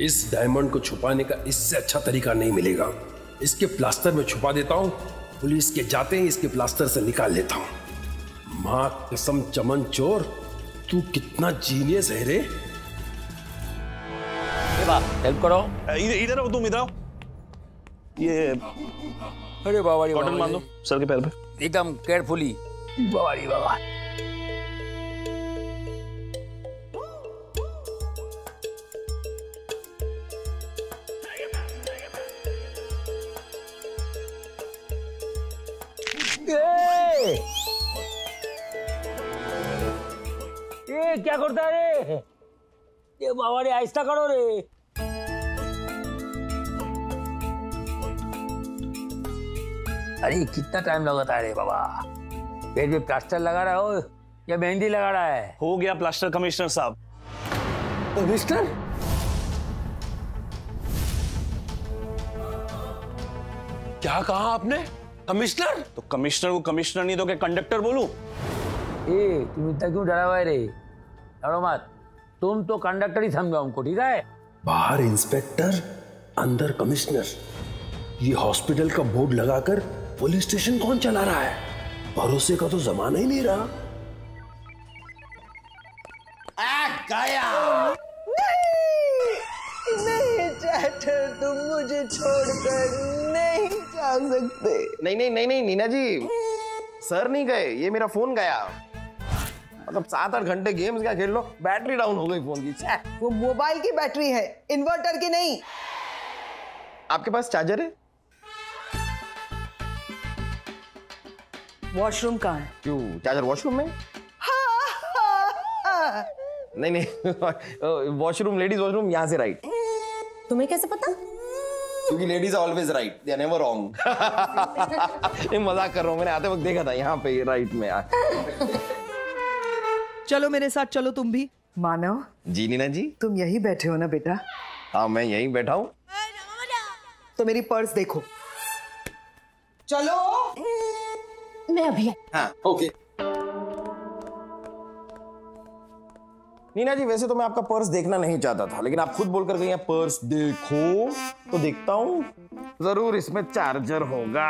इस डायमंड को छुपाने का इससे अच्छा तरीका नहीं मिलेगा। इसके प्लास्टर में छुपा देता हूँ, पुलिस के जाते ही इसके प्लास्टर से निकाल लेता हूँ। माँ कसम चमन चोर, तू कितना जीनियस है रे। हेल्प करो। इधर आओ तुम, इधर आओ। ये अरे बाबा रे, कॉटन बांध दो सर के पैर पे एकदम केयरफुली। बाबा रे बाबा। ये क्या करता है रे? ये बाबा रे, आहिस्ता करो रे। अरे कितना टाइम लगाता है रे बाबा? पेट में प्लास्टर लगा रहा हो या मेहंदी लगा रहा है? हो गया प्लास्टर कमिश्नर साहब। कमिश्नर? क्या कहा आपने? कमिश्नर? तो कमिश्नर को कमिश्नर नहीं तो क्या कंडक्टर बोलूं? ए, तुम इतना क्यों डरा हुआ है रे? डरो मत, तुम तो कंडक्टर ही समझो हमको, ठीक है? बाहर इंस्पेक्टर, अंदर कमिश्नर। ये हॉस्पिटल का बोर्ड लगाकर पुलिस स्टेशन कौन चला रहा है? भरोसे का तो जमाना ही नहीं रहा। गया। नहीं चैटर, तुम मुझे छोड़कर नहीं जा सकते। नहीं नीना जी, सर नहीं गए, ये मेरा फोन गया। मतलब 7-8 घंटे गेम्स क्या खेल लो, बैटरी डाउन हो गई फोन की। वो मोबाइल की बैटरी है, इन्वर्टर की नहीं। आपके पास चार्जर है? वॉशरूम कहाँ है? क्यों, चार्जर वॉशरूम में? नहीं वॉशरूम, लेडीज वॉशरूम यहाँ से राइट। तुम्हें कैसे पता? क्योंकि ladies are always right, they are never wrong. ये मजाक कर रहा हूँ, मैंने आते वक्त देखा था यहाँ पे राइट में। चलो मेरे साथ चलो तुम भी। मानव जी नीना जी, तुम यही बैठे हो ना बेटा? हाँ मैं यहीं बैठा हूँ। तो मेरी पर्स देखो। चलो। मैं अभी। हाँ ओके। नीना जी, वैसे तो मैं आपका पर्स देखना नहीं चाहता था, लेकिन आप खुद बोलकर गई हैं पर्स देखो, तो देखता हूँ। जरूर इसमें चार्जर होगा।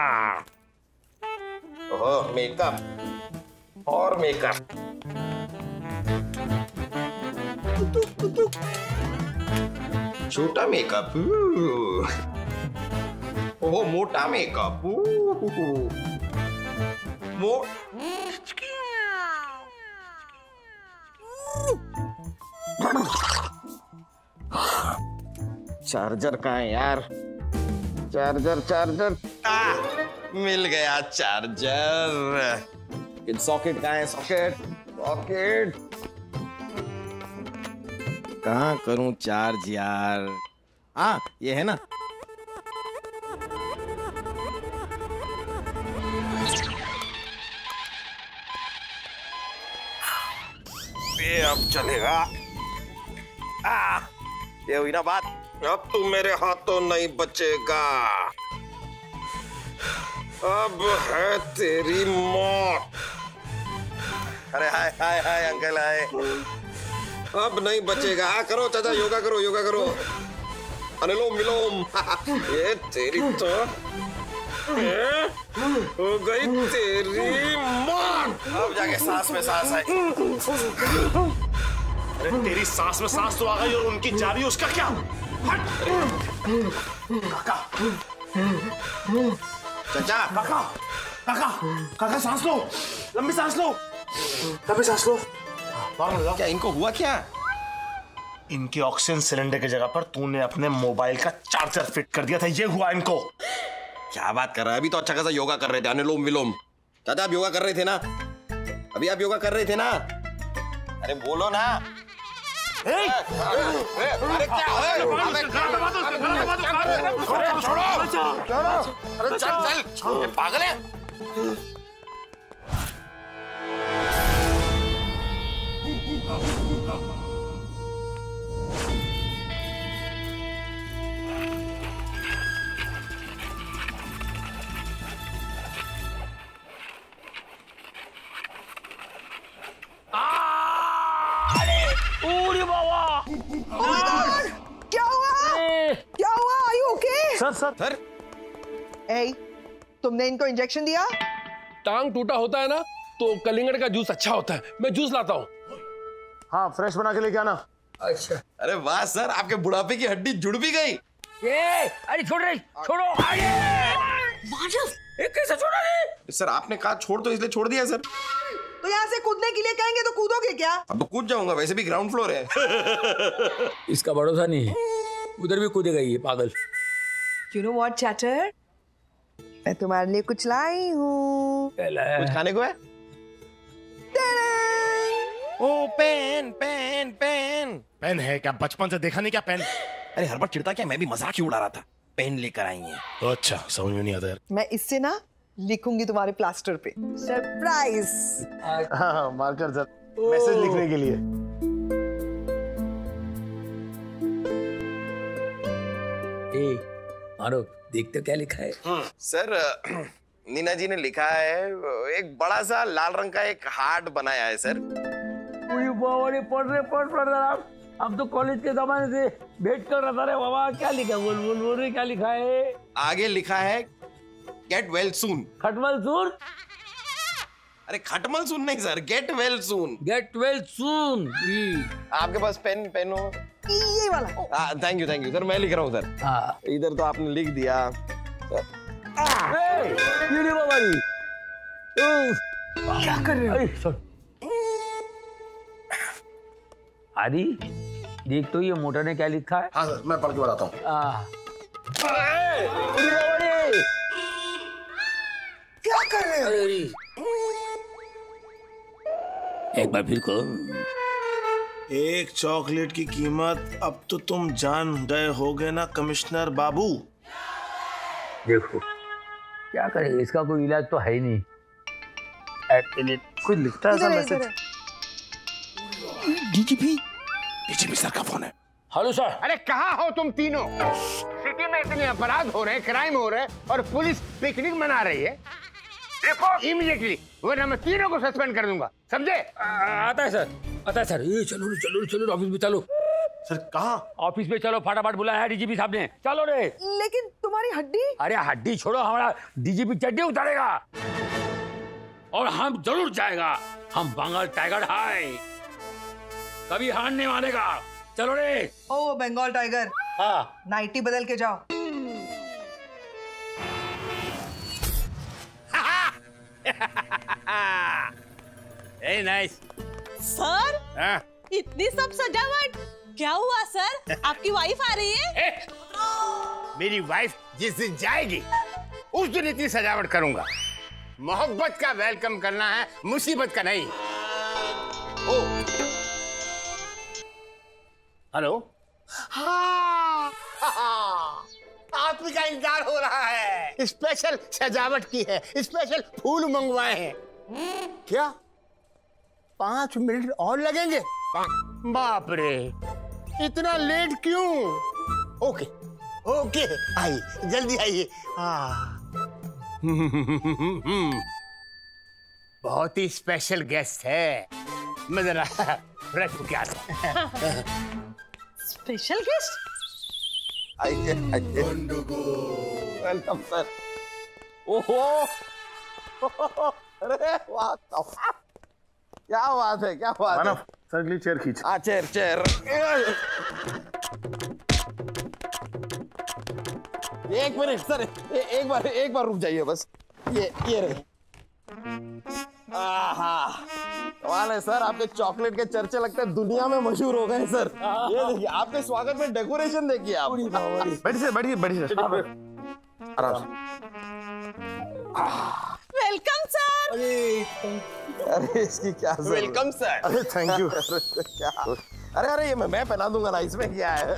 ओह, मेकअप और मेकअप। छोटा मेकअप, ओह मोटा मेकअप, चार्जर कहाँ है यार? चार्जर मिल गया चार्जर। सॉकेट कहाँ है? सॉकेट कहाँ करूं चार्ज यार? हाँ ये है ना। ये अब चलेगा। ये हुई ना बात। अब तू मेरे हाथों नहीं बचेगा। अब है तेरी मौत। अरे हाय हाय हाय अंकल हाय। अब नहीं बचेगा। करो चाचा, योगा करो। अनुलोम विलोम। ये तेरी तो हो गई तेरी मौत। अब जाके सांस में सांस आई। अरे तेरी सांस में सांस तो आ गई और उनकी जा रही है, उसका क्या? हट! चाचा, काका सांस लो, लंबी सांस लो। क्या इनको हुआ क्या? इनके ऑक्सीजन सिलेंडर की जगह पर तूने अपने मोबाइल का चार्जर फिट कर दिया था, ये हुआ इनको। क्या बात कर रहा है? अभी तो अच्छा खासा योगा कर रहे थे, अनुलोम विलोम। चाचा आप योगा कर रहे थे ना? अभी आप योगा कर रहे थे ना? अरे बोलो ना। अरे क्या अरे चल पागल है। क्या हुआ? सर। सर ए, तुमने इनको इंजेक्शन दिया? टांग टूटा होता है ना तो कलिंगड़ का जूस अच्छा होता है, मैं जूस लाता हूँ। हाँ, फ्रेश बना के लेके आना। अच्छा। अरे वाह सर, आपके बुढ़ापे की हड्डी जुड़ भी गई। अरे छोड़ रही, छोड़ो। कैसे छोड़ा रे? सर आपने कहा छोड़ तो इसलिए छोड़ दिया सर। तो यहाँ से कूदने के लिए कहेंगे तो कूदोगे क्या? अब तो कूद जाऊंगा, वैसे भी ग्राउंड फ्लोर है। इसका भरोसा नहीं है, उधर भी कूदेगा ये पागल। You know what, chatter? मैं तुम्हारे लिए कुछ लाई हूँ। कुछ खाने को है? ओ पेन पेन पेन। पेन है क्या? बचपन से देखा नहीं क्या पेन? अरे हर बार चिढ़ता क्या, मैं भी मजाक ही उड़ा रहा था। पेन लेकर आई है। अच्छा, समझ में नहीं आता यार। मैं इससे ना लिखूंगी तुम्हारे प्लास्टर पे सरप्राइज। हाँ, मार्कर सर, मैसेज लिखने के लिए। मारो, देखते क्या लिखा है। सर नीना जी ने लिखा है, एक बड़ा सा लाल रंग का एक हार्ट बनाया है सर। पढ़ रहा। अब तो कॉलेज के जमाने से भेंट कर रहा था रे बाबा। क्या लिखा? बोल क्या लिखा है? आगे लिखा है गेट वेल सून। खटमल सून? अरे खटमल सून नहीं sir, get well soon. Get well soon. आपके पास पेन हो? ये वाला। थैंक यू सर, मैं लिख रहा हूँ सर। हाँ। इधर तो आपने लिख दिया सर। बाबा जी क्या कर रहे हो? आदि देख तो ये मोटर ने क्या लिखा है। हाँ सर, मैं पढ़ के बताता हूँ। क्या कर रहे हो? एक बार फिर को। एक चॉकलेट की कीमत अब तो तुम जान गए होगे ना कमिश्नर बाबू। देखो क्या करें, इसका कोई इलाज तो है ही नहीं। कुछ लिखता है मैसेज। डीजीपी सर का फोन है। Hello sir. अरे कहाँ हो तुम तीनों? सिटी में इतने अपराध हो रहे हैं, क्राइम हो रहे हैं और पुलिस पिकनिक मना रही है। रिपोर्ट इमीडिएटली, वरना मैं तीनों को सस्पेंड कर दूंगा, समझे? आता है सर। ये चलो ऑफिस में चलो। सर कहाँ? ऑफिस में चलो, फटाफट बुलाया है डीजीपी साहब ने। चलो रे। लेकिन तुम्हारी हड्डी? अरे हड्डी छोड़ो, हमारा डीजीपी चड्डी उतारेगा और हम जरूर जाएगा। हम बंगाल टाइगर हाय, कभी हारने मानेगा। चलो रे। ओ बंगाल टाइगर। हाँ। नाइटी बदल के जाओ। नाइस सर, इतनी सब सजावट क्या हुआ सर? आपकी वाइफ आ रही है? मेरी वाइफ जिस दिन जाएगी उस दिन इतनी सजावट करूंगा। मोहब्बत का वेलकम करना है, मुसीबत का नहीं। ओ हेलो। हाँ, आप ही का इंतजार हो रहा है। स्पेशल सजावट की है, स्पेशल फूल मंगवाए हैं। क्या 5 मिनट और लगेंगे? बाप रे, इतना लेट क्यों? ओके ओके, आइए जल्दी आइए। बहुत ही स्पेशल गेस्ट है। मैं जरा फ्रेश होके आता हूं। Special guest? आइए वेलकम सर। ओहो अरे वाह, क्या बात है, क्या बात है। सर अगली चेयर खींच। हाँ चेयर। एक मिनट सर, एक बार रुक जाइए बस। ये रहे। कमाल है सर, आपके चॉकलेट के चर्चे लगते हैं दुनिया में मशहूर हो गए सर। ये देखिए, आपके स्वागत में डेकोरेशन देखिए आप। बैठिए आराम से। Welcome sir. अरे इसकी क्या सर? Welcome sir. अरे थैंक यू। क्या? अरे ये मैं पहना दूंगा ना, इसमें क्या है?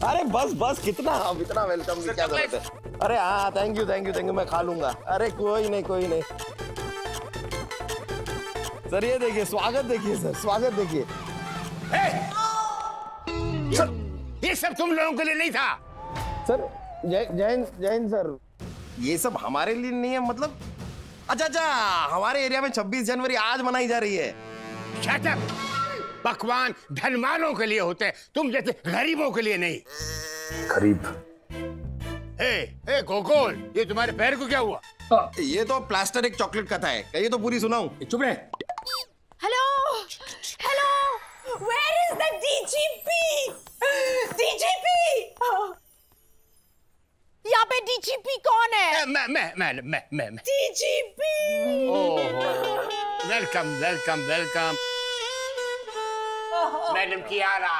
अरे बस कितना, अब इतना वेलकम की क्या जरूरत है? अरे हाँ, थैंक यू, मैं खा लूंगा। अरे कोई नहीं सर। ये देखिए स्वागत, देखिए सर, स्वागत देखिए। ये सब तुम लोगों के लिए नहीं था सर। जैन सर, ये सब हमारे लिए नहीं है, मतलब अच्छा हमारे एरिया में 26 जनवरी आज मनाई जा रही है। Shut up! पकवान धनवानों के लिए होते हैं, तुम जैसे गरीबों के लिए नहीं। गरीब? ए गोकुल, ये तुम्हारे पैर को क्या हुआ? ये तो प्लास्टर एक चॉकलेट कथा है, ये तो पूरी सुनाऊं? चुप रहे। Hello hello, where is the DGP? DGP, यहाँ पे डीजीपी कौन है? मैं DGP. Welcome welcome welcome madam Kiara.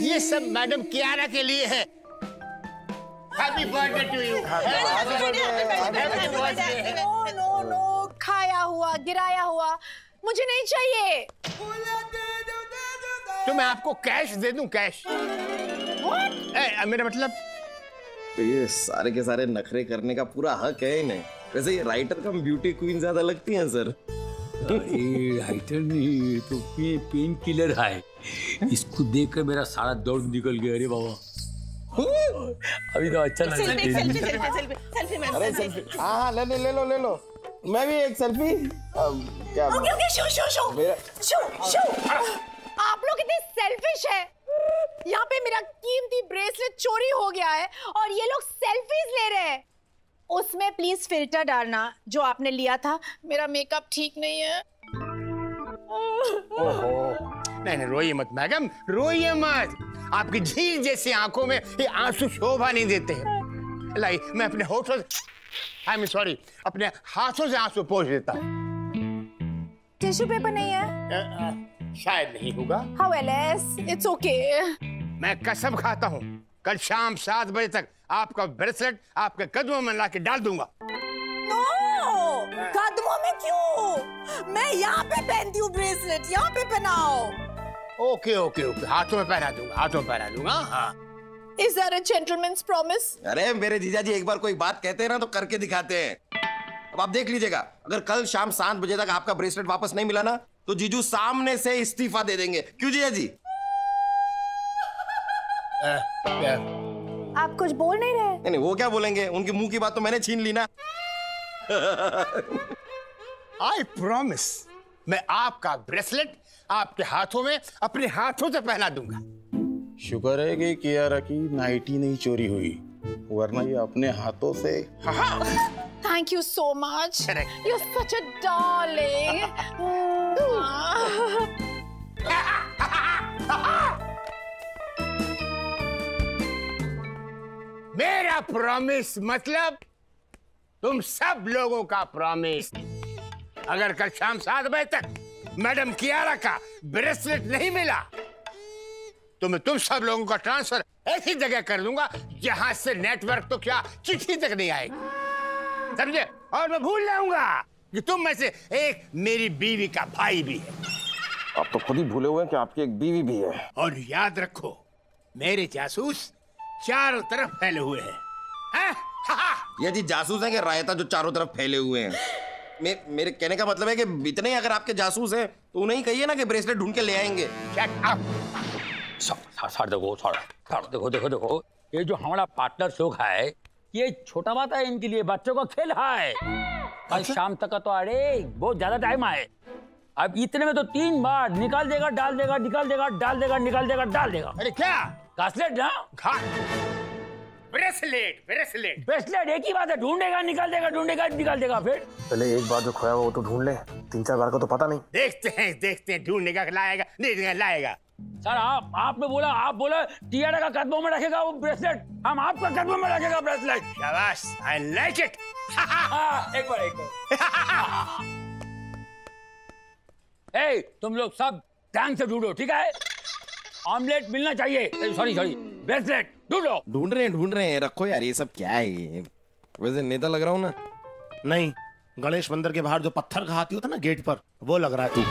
ये सब मैडम कियारा के लिए है। Happy birthday to you. No, खाया हुआ गिराया हुआ मुझे नहीं चाहिए। तो मैं आपको कैश दे दूं, कैश। मेरा मतलब तो ये सारे के सारे नखरे करने का पूरा हक है इन्हें। वैसे ये राइटर कम ब्यूटी क्वीन ज्यादा लगती हैं सर। राइटर नहीं तो पेन किलर है। इसको देखकर मेरा सारा दौड़ निकल गया। अरे बाबा, अभी तो अच्छा लग रहा है। अरे सेल्फी, हाँ ले लो। मैं भी एक सेल्फी। क्या ओके, शो। आप लोग इतने सेल्फिश है। यहाँ पे मेरा कीमती ब्रेसलेट चोरी हो गया है और ये लोग सेल्फीज ले रहे हैं। उसमें प्लीज फिल्टर डालना जो आपने लिया था। मेरा मेकअप ठीक नहीं है। ओहो, नहीं रोइए मत मैडम, रोइए मत। आपकी झील जैसी आंखों में ये आंसू शोभा नहीं देते हैं। लाई, मैं अपने होठों से, अपने हाथों से आंसू पोंछ देता हूँ। टिश्यू पेपर नहीं है? शायद नहीं होगा। How else? It's okay. मैं कसम खाता हूँ, कल शाम 7 बजे तक आपका ब्रेसलेट आपके कदमों में लाके डाल दूंगा। No! कदमों में क्यों? मैं यहाँ पे पहनती हूँ ब्रेसलेट, यहाँ पे पहनाओ। ओके, हाथों में पहना दूंगा। हाँ। Is that a gentleman's promise? अरे मेरे जीजा जी एक बार कोई बात कहते हैं ना तो करके दिखाते हैं। अब आप देख लीजिएगा, अगर कल शाम 7 बजे तक आपका ब्रेसलेट वापस नहीं मिला ना तो जीजू सामने से इस्तीफा दे देंगे। क्यों जीजा जी? आप कुछ बोल नहीं रहे? नहीं, वो क्या बोलेंगे, उनके मुंह की बात तो मैंने छीन ली ना। I promise, मैं आपका ब्रेसलेट आपके हाथों में अपने हाथों से पहना दूंगा। शुक्र है कि कियारा की नाइटी नहीं चोरी हुई, वरना ये अपने हाथों से। Thank you so much. You're such a darling. मेरा प्रॉमिस मतलब तुम सब लोगों का प्रॉमिस। अगर कल शाम 7 बजे तक मैडम कियारा का ब्रेसलेट नहीं मिला तो मैं तुम सब लोगों का ट्रांसफर ऐसी जगह कर दूंगा जहां से नेटवर्क तो क्या चिट्ठी तक नहीं आएगी, समझे? और मैं भूल जाऊंगा कि तुम में से एक मेरी बीवी का भाई भी है। आप तो खुद ही भूले हुए हैं कि आपकी एक बीवी भी है। और याद रखो, मेरे जासूस चारों तरफ फैले हुए हैं। ये जी जासूस हैं कि रायता जो चारों तरफ फैले हुए हैं? मेरे कहने का मतलब है कि इतने ही अगर आपके जासूस हैं तो उन्हें कहिए ना कि ब्रेसलेट ढूंढ के ले आएंगे। Shut up. देखो, ये जो हमारा पार्टनर शो है ये छोटा बात है, इनके लिए बच्चों का खेल है। कल शाम तक का तो अरे बहुत ज्यादा टाइम है। अब इतने में तो 3 बार निकाल देगा, डाल देगा, निकाल देगा, डाल देगा, निकाल देगा, डाल देगा। अरे क्या ब्रेसलेट ना? ब्रेसलेट एक ही बात है, ढूंढेगा, निकाल देगा, ढूंढेगा, निकाल देगा। फिर पहले एक बार जो खोया वो तो ढूंढ ले, 3-4 बार का तो पता नहीं। देखते हैं ढूंढने का लाएगा। सर आपने बोला, आप बोला टियारा का कदमों में रखेगा वो ब्रेसलेट, हम आपका कदमों में रखेगा ब्रेसलेट। शाबाश, आई लाइक इट। एक बार ए, तुम लोग सब ध्यान से ढूंढो, ठीक है? ऑमलेट मिलना चाहिए। सॉरी ब्रेसलेट ढूंढो। ढूंढ रहे हैं, रखो यार, ये सब क्या है ये? वैसे नेता लग रहा हूँ ना? नहीं, गणेश मंदिर के बाहर जो पत्थर का हाथी होता ना गेट पर, वो लग रहा है तू।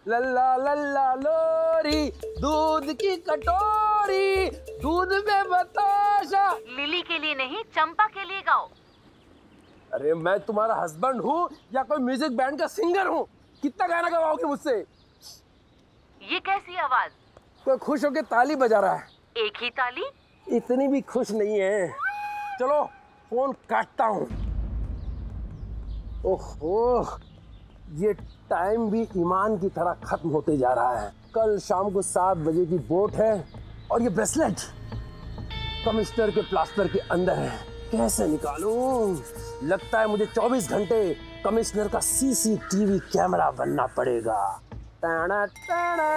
लल्ला लल्ला लोरी, दूध की कटोरी, दूध में बताशा। लिली के लिए नहीं, चंपा के लिए गाओ। अरे मैं तुम्हारा हस्बैंड हूँ या कोई म्यूजिक बैंड का सिंगर हूँ? कितना गाना गवाओगे मुझसे? ये कैसी आवाज? कोई खुश होके ताली बजा रहा है। एक ही ताली? इतनी भी खुश नहीं है। चलो फोन काटता हूँ। ओहो, ये टाइम भी ईमान की तरह खत्म होते जा रहा है। कल शाम को 7 बजे की बोट है और ये ब्रेसलेट कमिश्नर के प्लास्टर के अंदर है। कैसे निकालूं? लगता है मुझे 24 घंटे कमिश्नर का CCTV कैमरा बनना पड़ेगा। Ta-da ta-da.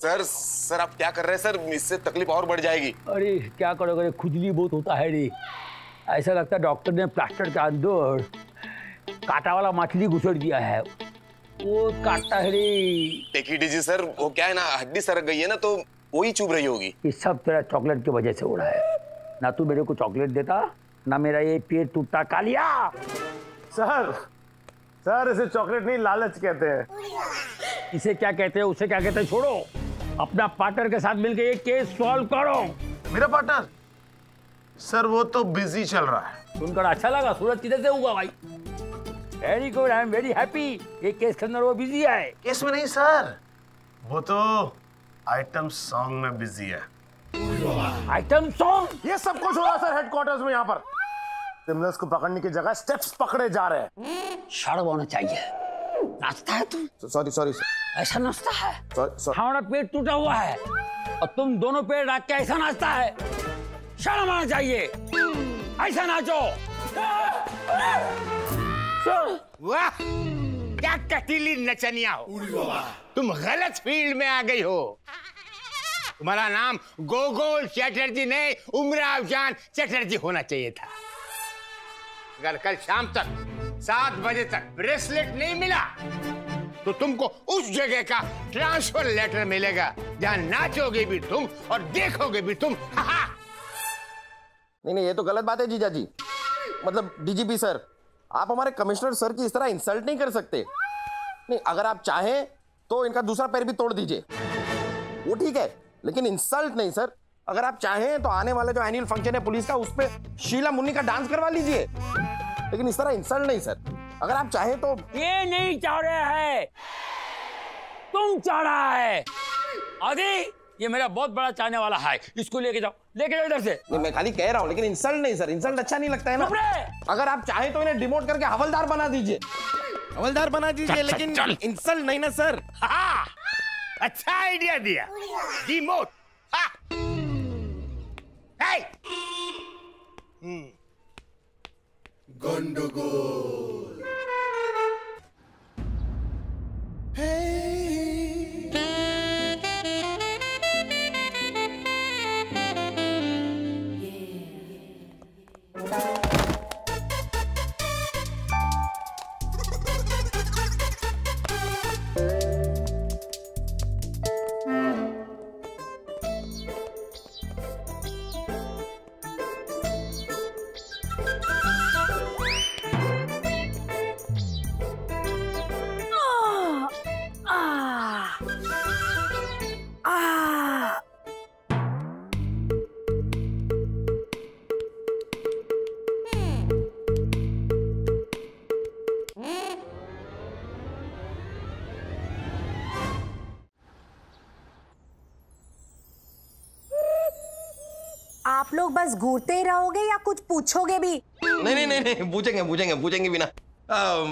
सर आप क्या कर रहे हैं सर? इससे तकलीफ और बढ़ जाएगी। अरे क्या करोगे, खुजली बहुत होता है रे। ऐसा लगता है डॉक्टर ने प्लास्टर के अंदर कांटा वाला मछली घुसड़ दिया है, वो काटता है रे। टेक इट इजी सर, वो क्या है ना, हड्डी सरक गई है ना, तो वही चुभ रही होगी। ये सब तेरा चॉकलेट की वजह से हो रहा है। ना तू मेरे को चॉकलेट देता, ना मेरा ये पेट टूटता। कालिया सर इसे चॉकलेट नहीं, लालच कहते हैं। इसे क्या कहते हैं, उसे क्या कहते हैं, छोड़ो। अपना पार्टनर के साथ मिलकर ये केस सॉल्व करो। मेरा पार्टनर? सर वो तो बिजी चल रहा है। सुनकर अच्छा लगा। सूरज किधर से हुआ भाई? Very good, I am very happy. ये केस के अंदर वो बिजी है। केस में नहीं सर, वो तो आइटम सॉन्ग में बिजी है। Item song? ये सब कुछ हो रहा है सर हेडक्वार्टर्स में। यहाँ पर क्रिमिनल्स को पकड़ने की जगह स्टेप्स पकड़े जा रहे हैं। शर्म होना चाहिए। नाचता है तू? सॉरी सर, ऐसा नाचता है? सॉरी। हमारा पेट टूटा हुआ है और तुम दोनों पेट रख के ऐसा नाचता है? शर्म आना चाहिए। ऐसा नाचो। वाह, क्या कटीली नचनिया हो। तुम गलत फील्ड में आ गई हो। तुम्हारा नाम गोगोल चटर्जी नहीं, उमराव जान चटर्जी होना चाहिए था। अगर कल शाम तक 7 बजे तक ब्रेसलेट नहीं मिला तो तुमको उस जगह का ट्रांसफर लेटर मिलेगा जहां नाचोगे भी तुम और देखोगे भी तुम। नहीं ये तो गलत बात है जीजा जी। मतलब डीजीपी सर, आप हमारे कमिश्नर सर की इस तरह इंसल्ट नहीं कर सकते। नहीं, अगर आप चाहें तो इनका दूसरा पैर भी तोड़ दीजिए, वो ठीक है, लेकिन इंसल्ट नहीं सर। अगर आप चाहें तो आने वाले जो एनुअल फंक्शन है पुलिस का, उस पे शीला मुन्नी का डांस करवा लीजिए, लेकिन इस तरह इंसल्ट नहीं सर। अगर आप चाहें तो। ये नहीं चाह रहा है, तुम चाह रहा है। आदि, ये मेरा बहुत बड़ा चाहने वाला है, इसको लेके जाओ इधर से। नहीं, मैं खाली कह रहा हूँ, लेकिन इंसल्ट नहीं सर। इंसल्ट अच्छा नहीं लगता है ना। अगर आप चाहें तो इन्हें डिमोट करके हवलदार बना दीजिए। हवलदार बना दीजिए, लेकिन इंसल्ट नहीं ना सर। हाँ, अच्छा आइडिया दिया, डिमोट। गंडगोल। आप लोग बस घूरते ही रहोगे या कुछ पूछोगे भी? नहीं, पूछेंगे भी ना।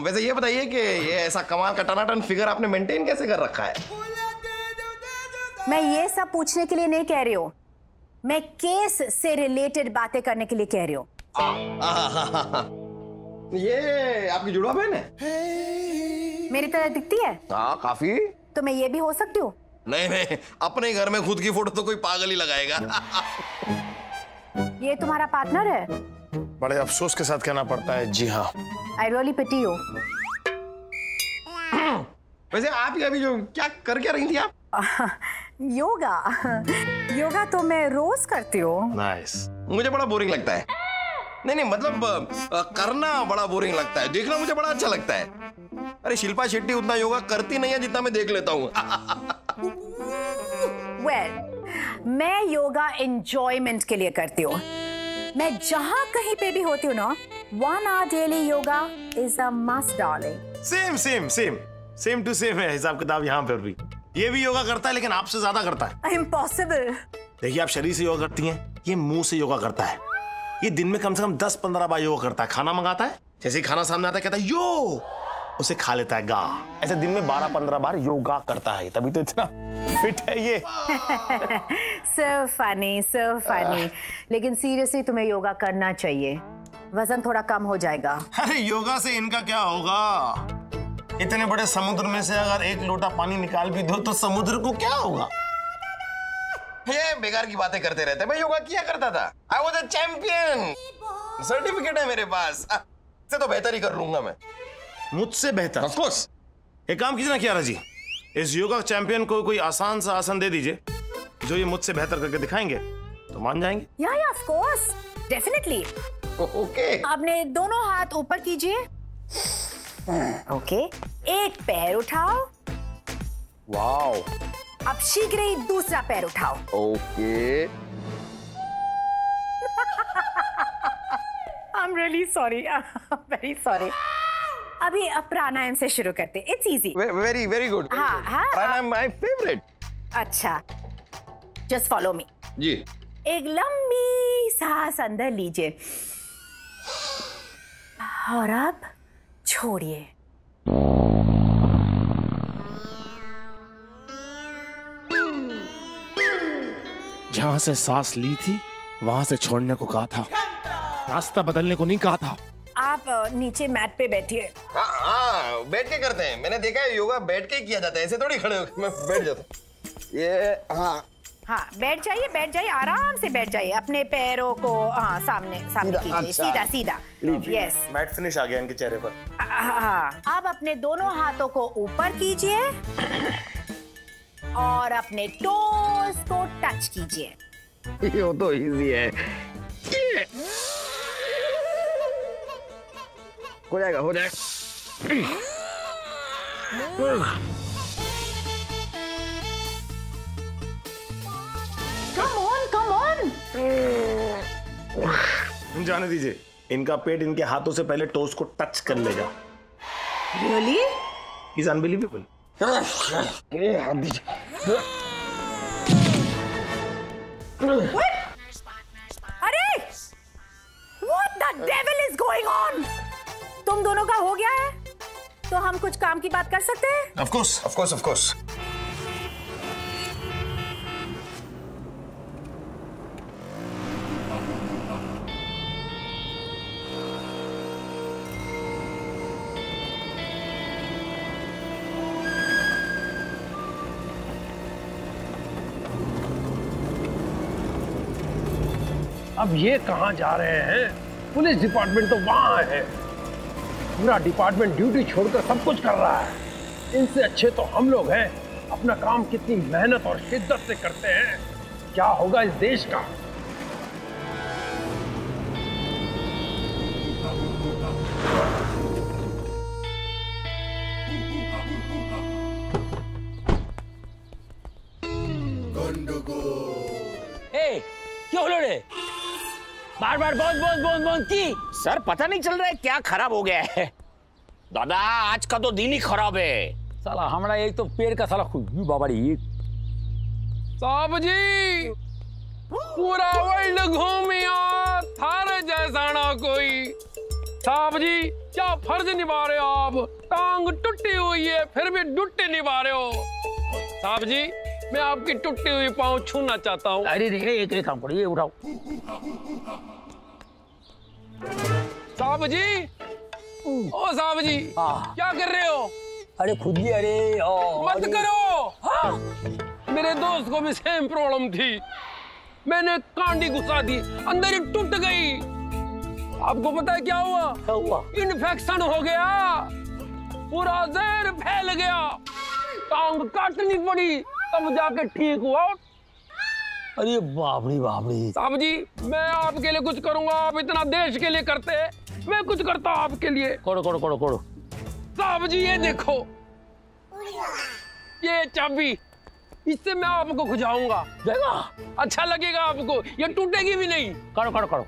वैसे ये बताइए कि ये ऐसा कमाल का टनाटन फिगर आपने मेंटेन कैसे कर रखा है? मैं ये सब पूछने के लिए नहीं कह रही हूँ, मैं केस से रिलेटेड बातें करने के लिए कह रही हूँ। ये आपकी जुड़वा बहन है? मेरी तरह दिखती है? हाँ, काफी। तो मैं ये भी हो सकती हूँ? नहीं, अपने घर में खुद की फोटो तो कोई पागल ही लगाएगा। ये तुम्हारा पार्टनर है? बड़े अफसोस के साथ कहना पड़ता है, जी हाँ। I really pity you। वैसे आप ये अभी जो क्या रही थी आप? योगा तो मैं रोज करती हूँ। नाइस। मुझे बड़ा बोरिंग लगता है। नहीं, मतलब करना बड़ा बोरिंग लगता है, देखना मुझे बड़ा अच्छा लगता है। अरे शिल्पा शेट्टी उतना योगा करती नहीं है जितना मैं देख लेता हूँ। मैं योगा एंजॉयमेंट के लिए करती हूँ। मैं जहाँ कहीं पे भी होती हूँ ना, 1 hour daily yoga is a must darling. Same. Same to same है हिसाब किताब यहाँ पर भी। ये भी योगा करता है लेकिन आपसे ज्यादा करता है। इम्पॉसिबल। देखिए आप शरीर से योगा करती हैं, ये मुंह से योगा करता है। ये दिन में कम से कम 10-15 बार योगा करता है। खाना मंगाता है, जैसे ही खाना सामने आता है कहता है यो, उसे खा लेता है गा। ऐसे दिन में 12-15 बार योगा करता है, तभी तो इतना फिट है ये। So funny, so funny। लेकिन सीरियसली तुम्हें योगा करना चाहिए, वजन थोड़ा कम हो जाएगा। अरे योगा से इनका क्या होगा? इतने बड़े समुद्र में से अगर एक लोटा पानी निकाल भी दो तो समुद्र को क्या होगा? ये बेकार की बातें करते रहते। मैं योगा किया करता था। I was a champion। Certificate है मेरे पास। इससे तो बेहतर ही कर लूंगा मैं। मुझसे बेहतर? Of course। एक काम कीजिए ना कियारा जी, इस योगा चैंपियन को कोई आसान सा आसन दे दीजिए जो ये मुझसे बेहतर करके दिखाएंगे तो मान जाएंगे। या ऑफ कोर्स, डेफिनेटली। ओके। आपने दोनों हाथ ऊपर कीजिए। ओके, एक पैर उठाओ। वाओ। अब शीघ्र ही दूसरा पैर उठाओ। Okay. I'm really sorry, very sorry। अभी प्राणायाम से शुरू करते। It's easy। Very very good। हाँ हाँ। प्राणायाम my favorite। अच्छा, just follow me। जी। एक लंबी सांस अंदर लीजिए और अब छोड़िए। जहां से सांस ली थी वहां से छोड़ने को कहा था, रास्ता बदलने को नहीं कहा था। आप नीचे मैट पे बैठिए। हाँ, बैठ के करते हैं। मैंने देखा है योगा बैठ के किया जाता है, ऐसे थोड़ी खड़े होकर। मैं बैठ जाता हूँ। ये हाँ, बैठ जाइए, आराम से बैठ जाइए। अपने पैरों को हाँ सामने कीजिए। अच्छा। सीधा। यस। मैट फिनिश आ गया इनके चेहरे पर। हाँ, अब अपने दोनों हाथों को ऊपर कीजिए और अपने टोस को टच कीजिए। ये तो इजी है। हो जाएगा। Come on। जाने दीजिए, इनका पेट इनके हाथों से पहले टोस को टच कर लेगा। Really? He's unbelievable। अरे What the devil is going on? तुम दोनों का हो गया है तो हम कुछ काम की बात कर सकते हैं? Of course। अब ये कहाँ जा रहे हैं? पुलिस डिपार्टमेंट तो वहाँ है। पूरा डिपार्टमेंट ड्यूटी छोड़कर सब कुछ कर रहा है। इनसे अच्छे तो हम लोग हैं। अपना काम कितनी मेहनत और शिद्दत से करते हैं। क्या होगा इस देश का? क्यों लड़े? बार बोन की। सर पता नहीं चल रहा है क्या खराब हो गया है। दादा आज का तो दिन ही खराब है। साला हमारा एक तो पैर का साला खुजली बाबड़ी। साहब जी पूरा वर्ल्ड घूमिया थारे जैसा ना कोई। साहब जी क्या फर्ज निभा रहे हो आप? टांग टूटी हुई है फिर भी डुट्टे निभा रहे हो। साहब जी मैं आपकी टूटी हुई पाँव छूना चाहता हूँ। अरे एक काम करो, ये उठाओ। साहब जी, ओ साहब जी क्या कर रहे हो? अरे खुजली। अरे मत करो। हाँ? मेरे दोस्त को भी सेम प्रॉब्लम थी। मैंने कांडी घुसा दी, अंदर ही टूट गई। आपको पता है क्या हुआ? इन्फेक्शन हो गया, पूरा जहर फैल गया, टांग काटनी पड़ी तब जाके ठीक हुआ। अरे बाबरी साहब जी मैं आपके लिए कुछ करूंगा, आप इतना देश के लिए करते हैं, मैं कुछ करता हूँ आपके लिए। करो। साहब जी ये देखो, ये चाबी, इससे मैं आपको खुजाऊंगा। अच्छा लगेगा आपको, ये टूटेगी भी नहीं। करो।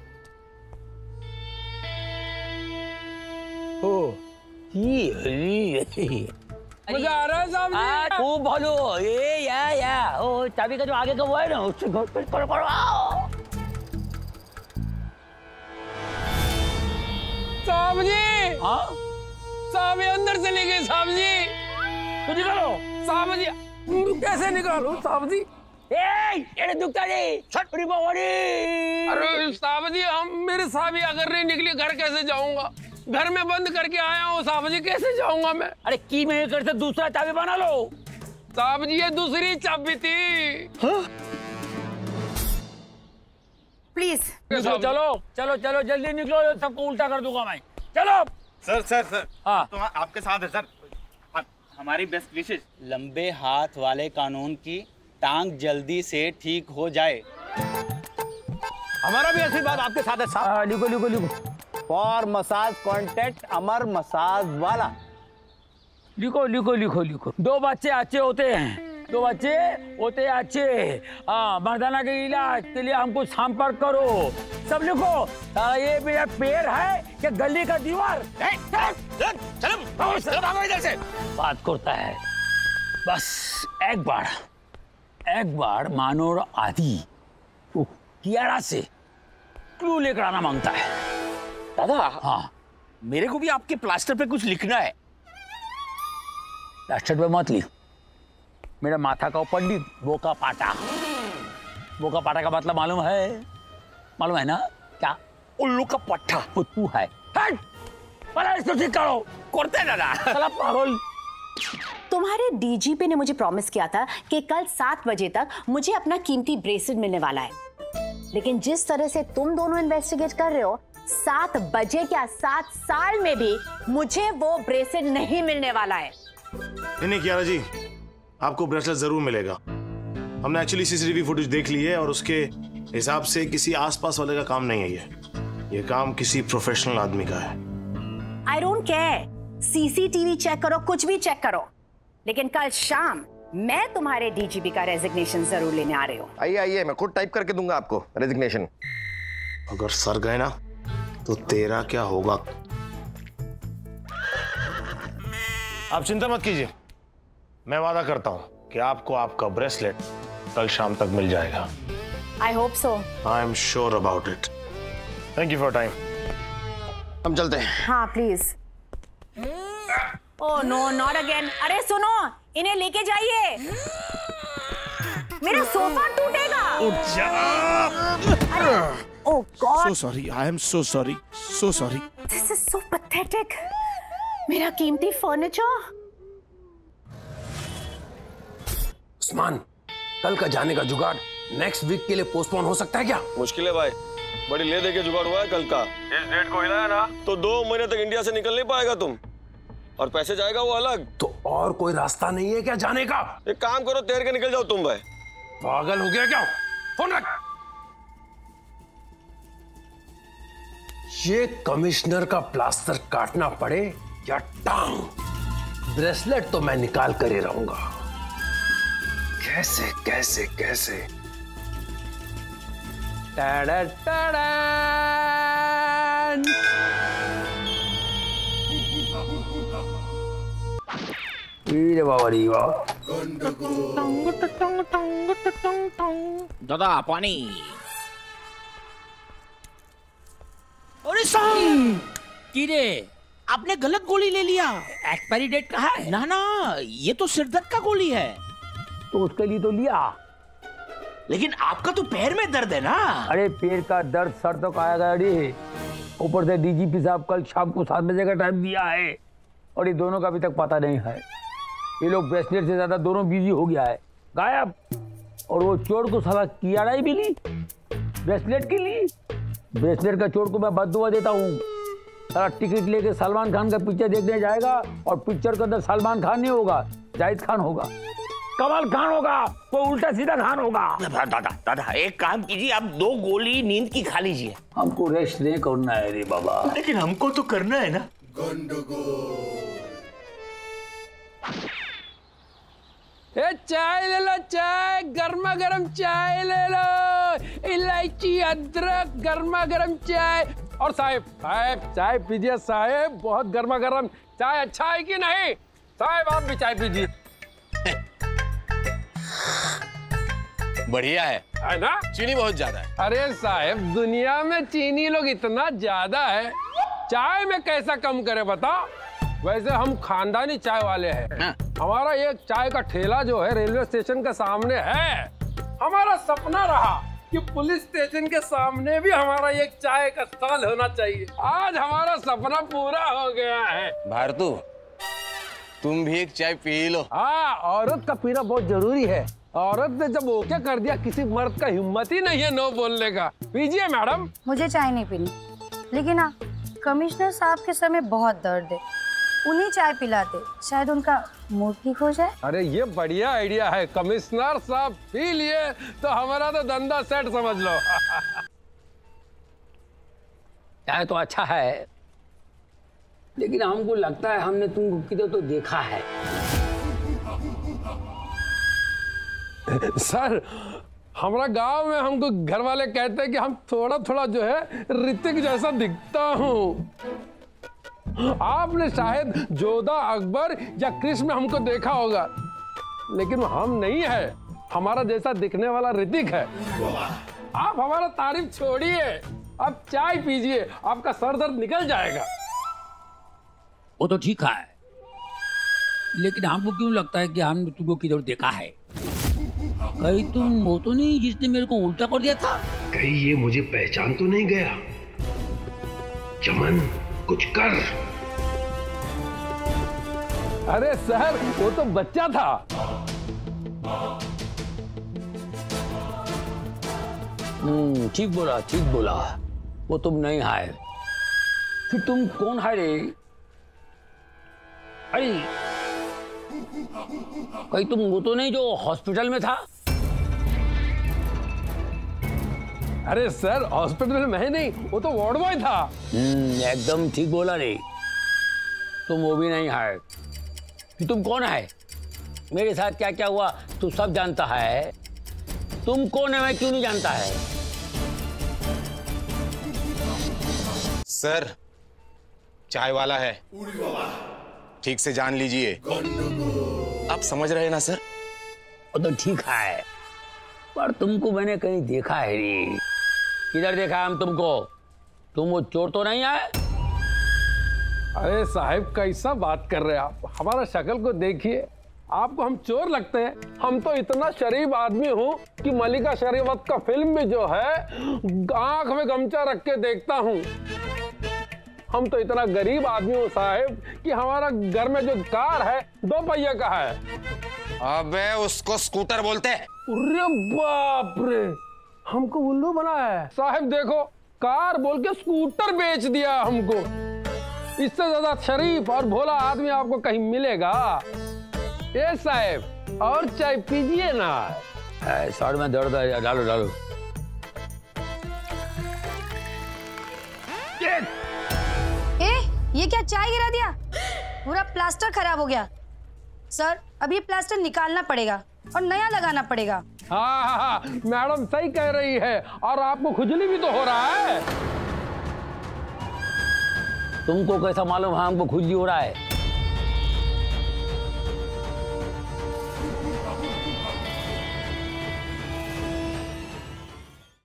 मजा आ रहा है साहब जी। खूब बोलो ये या ओ चाबी का जो आगे का वो है ना उससे करो। साहब जी। हाँ साहब अंदर से ले गए साहब जी। तो निकालो साहब जी। कैसे निकालो साहब जी? ये दुखता नहीं छटपटी बावड़ी। अरे साहब जी हम मेरे साहब अगर नहीं निकली घर कैसे जाऊंगा? घर में बंद करके आया हूँ साहब जी, कैसे जाऊंगा मैं? अरे की में कर से दूसरा चाबी बना लो साहब जी, ये दूसरी चाबी थी। प्लीज चलो जल्दी निकलो, सबको उल्टा कर दूंगा मैं। चलो सर। हाँ तो आपके साथ है सर। हमारी बेस्ट विशेष। लंबे हाथ वाले कानून की टांग जल्दी से ठीक हो जाए। हमारा भी आशीर्वाद आपके साथ है साहब। लिखो for massage contact Amar massage वाला। लिखो। दो बच्चे अच्छे होते अच्छे। हाँ, मर्दाना के इलाज के लिए हमको संपर्क करो। सब लिखो। ये मेरा पैर है या गली का दीवार? चलो इधर से। बात करता है बस एक बार मानो आदि वो कियारा से क्लू लेकर आना मांगता है। दादा। हाँ मेरे को भी आपके प्लास्टर पे कुछ लिखना है। प्लास्टर पे मत लिख, मेरा माथा का पंडित बोका पाटा का मतलब मालूम है ना? क्या? उल्लू का पट्टा। वो तू है। इसको ठीक करो। करते दादा। चला पागल। तुम्हारे डीजीपी ने मुझे प्रॉमिस किया था कि कल 7 बजे तक मुझे अपना कीमती ब्रेसलेट मिलने वाला है, लेकिन जिस तरह से तुम दोनों इन्वेस्टिगेट कर रहे हो, 7 बजे क्या 7 साल में भी मुझे वो ब्रेसलेट नहीं मिलने वाला है। नहीं कियारा जी, आपको ब्रेसलेट जरूर मिलेगा। हमने एक्चुअली सीसीटीवी फुटेज देख ली है और उसके हिसाब से किसी आसपास वाले का काम नहीं है ये काम किसी प्रोफेशनल आदमी का है। I don't care, CCTV check करो, कुछ भी चेक करो, लेकिन कल शाम मैं तुम्हारे डीजीपी का रेजिग्नेशन जरूर लेने आ रही हूँ। आइए, मैं खुद टाइप करके दूंगा आपको रेजिग्नेशन। अगर सर गए ना तो तेरा क्या होगा? आप चिंता मत कीजिए, मैं वादा करता हूं कि आपको आपका ब्रेसलेट कल शाम तक मिल जाएगा। I hope so. I am sure about it. Thank you for time. हम चलते हैं। हाँ please. Oh no, not again. अरे सुनो, इन्हें लेके जाइए, मेरा सोफा टूटेगा। उठ जा। Oh god, So sorry, I am so sorry, so sorry. This is so pathetic. मेरा कीमती फर्नीचर। उस्मान, कल का जाने का जुगाड़ नेक्स्ट वीक के लिए पोस्टपोन हो सकता है क्या? मुश्किल है भाई, बड़ी ले दे के जुगाड़ हुआ है कल का। इस डेट को हिलाया ना तो 2 महीने तक इंडिया से निकल नहीं पाएगा तुम, और पैसे जाएगा वो अलग। तो और कोई रास्ता नहीं है क्या जाने का? एक काम करो, तैर के निकल जाओ तुम भाई। पागल हो गया क्या? फोन रख। ये कमिश्नर का प्लास्टर काटना पड़े या टांग, ब्रेसलेट तो मैं निकाल कर ही रहूंगा। कैसे कैसे कैसे? टाडा टाडा। दादा पानी। अरे कीड़े, आपने गलत गोली ले लिया। एक्सपायरी डेट कहाँ है? ना ना, ये तो सिरदर्द का गोली है। तो उसके लिए तो लिया, लेकिन आपका तो पैर में दर्द है ना। अरे पैर का दर्द सर तक आएगा। अरे ऊपर से डीजीपी साहब कल शाम को 7 बजे का टाइम दिया है और ये दोनों का अभी तक पता नहीं है। ये लोग ब्रेसलेट से ज्यादा दोनों बिजी हो गया है, गायब। और वो चोर को साला कियारा ही भी ली ब्रेसलेट के लिए। ब्रेसलेट का चोर को मैं बददुआ देता हूँ, सारा टिकट लेके सलमान खान का पिक्चर देखने जाएगा और पिक्चर के अंदर सलमान खान नहीं होगा, जाहिद खान होगा, कमल खान होगा, वो उल्टा सीधा खान होगा। दादा एक काम कीजिए, आप 2 गोली नींद की खा लीजिए। हमको रेस्ट नहीं करना है रे बाबा। लेकिन हमको तो करना है ना। चाय ले लो, चाय, गर्मा गर्म चाय ले लो, इलायची अदरक, गर्मा गर्म चाय। और साहब चाय पीजिए साहब, बहुत गर्मा गर्म चाय। अच्छा है कि नहीं? साहब आप भी चाय पीजिए। बढ़िया है ना? चीनी बहुत ज्यादा है। अरे साहब दुनिया में चीनी लोग इतना ज्यादा है, चाय में कैसा कम करे बताओ। वैसे हम खानदानी चाय वाले हैं। हमारा एक चाय का ठेला जो है रेलवे स्टेशन के सामने है। हमारा सपना रहा कि पुलिस स्टेशन के सामने भी हमारा एक चाय का स्टॉल होना चाहिए। आज हमारा सपना पूरा हो गया है। भारतू तुम भी एक चाय पी लो। हाँ, औरत का पीना बहुत जरूरी है। औरत ने जब ओके कर दिया, किसी मर्द का हिम्मत ही नहीं है नो बोलने का। पीजिए मैडम। मुझे चाय नहीं पीनी, लेकिन हाँ कमिश्नर साहब के सर में बहुत दर्द है, उन्हें चाय पिलाते शायद उनका मूड ठीक हो जाए। अरे ये बढ़िया आइडिया है। कमिश्नर साहब पी लिए तो हमारा तो धंधा सेट समझ लो। चाय तो अच्छा है, लेकिन हमको लगता है हमने तुमको किधर तो देखा है। सर हमारा गांव में हमको घर वाले कहते हैं कि हम थोड़ा थोड़ा जो है ऋतिक जैसा दिखता हूँ। आपने शायद जोधा अकबर या कृष्ण में हमको देखा होगा, लेकिन हम नहीं है। हमारा जैसा दिखने वाला ऋतिक है। आप हमारा तारीफ छोड़िए, आप चाय पीजिए, आपका सर दर्द निकल जाएगा। वो तो ठीक है, लेकिन हमको क्यों लगता है कि हमने तुमको किधर देखा है? कहीं तुम वो तो नहीं जिसने मेरे को उल्टा कर दिया था? कहीं ये मुझे पहचान तो नहीं गया? चमन कुछ कर। अरे सर वो तो बच्चा था। ठीक बोला, ठीक बोला। वो तुम नहीं है, फिर तुम कौन है रे? अरे कहीं तुम वो तो नहीं जो हॉस्पिटल में था? अरे सर हॉस्पिटल में नहीं, वो तो वार्ड बॉय था। एकदम ठीक बोला रे। तुम वो भी नहीं है, फिर तुम कौन है? मेरे साथ क्या क्या हुआ तू सब जानता है। तुम कौन है मैं क्यों नहीं जानता है? सर चाय वाला है, ठीक से जान लीजिए। आप समझ रहे हैं ना सर? वो तो ठीक है, पर तुमको मैंने कहीं देखा है रे। किधर देखा हम तुमको? तुम वो चोर तो नहीं आए? अरे साहब कैसा बात कर रहे हैं आप? हमारा शक्ल को देखिए, आपको हम चोर लगते हैं? हम तो इतना शरीफ आदमी हूँ कि मलिका शेरावत का फिल्म में जो है आंख में गमछा रख के देखता हूँ। हम तो इतना गरीब आदमी हूँ साहब कि हमारा घर में जो कार है 2 पहिया का है। अबे उसको स्कूटर बोलते हैं। अरे बाप रे, हमको उल्लू बनाया है। साहब देखो, कार बोल के स्कूटर बेच दिया हमको। इससे ज्यादा शरीफ और भोला आदमी आपको कहीं मिलेगा? ए साहब और चाय पीजिए ना। सर में दर्द है, डालो डालो। ये क्या चाय गिरा दिया? पूरा प्लास्टर खराब हो गया। सर अब ये प्लास्टर निकालना पड़ेगा और नया लगाना पड़ेगा। हाँ, मैडम सही कह रही है। और आपको खुजली भी तो हो रहा है। तुमको कैसा मालूम है हमको खुजली हो रहा है?